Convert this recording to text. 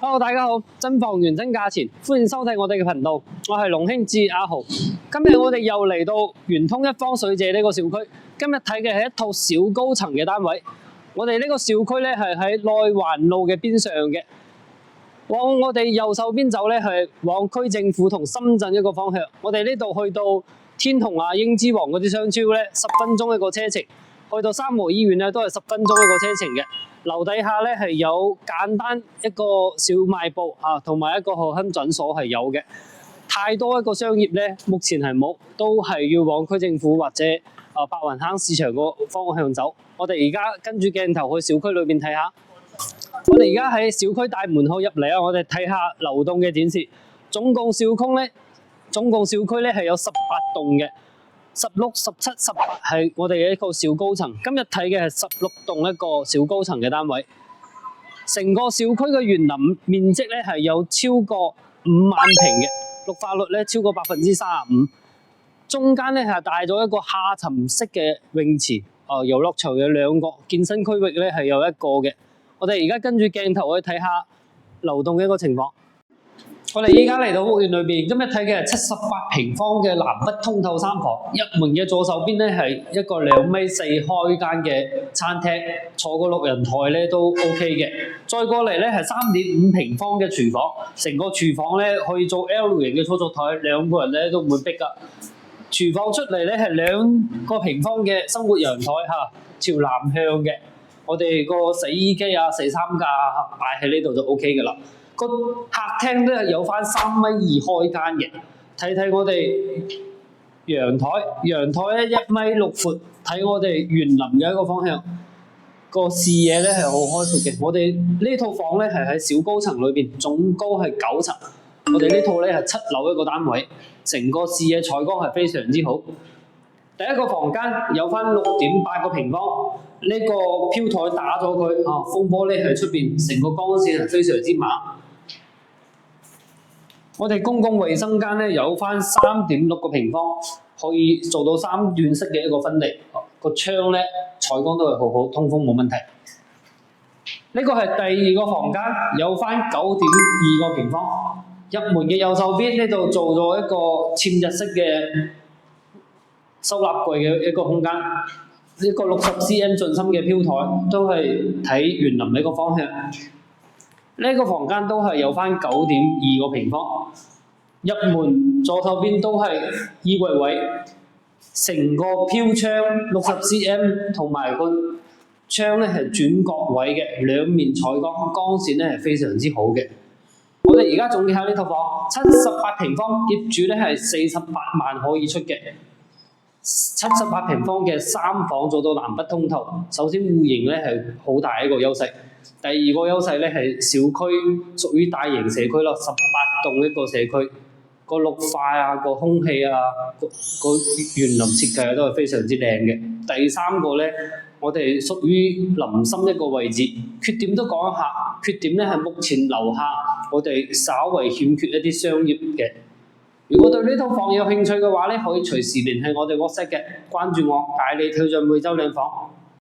Hello， 大家好，真房原真價錢，歡迎收睇我哋嘅頻道，我係龍興志阿豪。今日我哋又嚟到圓通一方水謝呢個小區，今日睇嘅係一套小高層嘅單位。我哋呢個小區咧係喺內環路嘅邊上嘅，往我哋右手邊走咧係往區政府同深圳一個方向。我哋呢度去到天虹啊、英之王嗰啲商超咧，10分鐘一個車程；去到三和醫院咧都係10分鐘一個車程嘅。樓底下咧係有簡單一個小賣部啊，同埋一個賀亨診所係有嘅。太多一個商業咧，目前係冇，都係要往區政府或者白雲坑市場個方向走。我哋而家跟住鏡頭去小區裏邊睇下。我哋而家喺小區大門口入嚟啊，我哋睇下樓棟嘅展示。總共小區咧係有18棟嘅。16、17、18係我哋嘅一個小高層，今日睇嘅係16棟一個小高層嘅單位。成個小區嘅園林面積咧係有超過5萬平嘅，綠化率咧超過35%。中間咧係帶咗一個下沉式嘅泳池，遊樂場有2個，健身區域咧係有1個嘅。我哋而家跟住鏡頭去睇下樓棟嘅一個情況。我哋依家嚟到屋苑裏邊，今日睇嘅係78平方嘅南北通透3房，入門嘅左手邊咧係一個2.4米開間嘅餐廳，坐個6人台咧都 OK 嘅。再過嚟咧係3.5平方嘅廚房，成個廚房咧可以做 L 型嘅操作台，2個人咧都唔會逼㗎。廚房出嚟咧係2個平方嘅生活陽台嚇，朝南向嘅。我哋個洗衣機啊、洗衫架擺喺呢度就 OK 㗎啦。個客廳都係有翻3.2米開間嘅，睇睇我哋陽台咧1.6米闊，睇我哋園林嘅一個方向，個視野咧係好開闊嘅。我哋呢套房咧係喺小高層裏邊，總高係9層，我哋呢套咧係7樓一個單位，成個視野採光係非常之好。第一個房間有翻6.8個平方，呢個飄台打咗佢，風玻璃喺出邊，成個光線係非常之猛。我哋公共衛生間咧有翻3.6個平方，可以做到3段式嘅一個分離。個窗咧採光都係好好，通風冇問題。呢個係第2個房間，有翻9.2個平方。入門嘅右手邊呢度做咗一個嵌入式嘅收納櫃嘅一個空間。呢個60cm 進深嘅飄台都係睇園林呢個方向。呢個房間都係有翻9.2個平方，入門左手邊都係衣櫃位，成個飄窗60cm 同埋個窗咧係轉角位嘅，兩面採光，光線咧係非常之好嘅。我哋而家總結下呢套房，78平方，業主咧係48萬可以出嘅。78平方嘅3房做到南北通透，首先戶型咧係好大一個優勢。第2個優勢咧係小區屬於大型社區咯，18棟一個社區，個綠化啊、個空氣啊、個園林設計都係非常之靚嘅。第3個咧，我哋屬於臨深一個位置，缺點都講一下。缺點咧係目前樓下我哋稍為欠缺一啲商業嘅。如果對呢套房有興趣嘅話咧，可以隨時聯繫我哋 WhatsApp 嘅，關注我，帶你跳進每週兩房。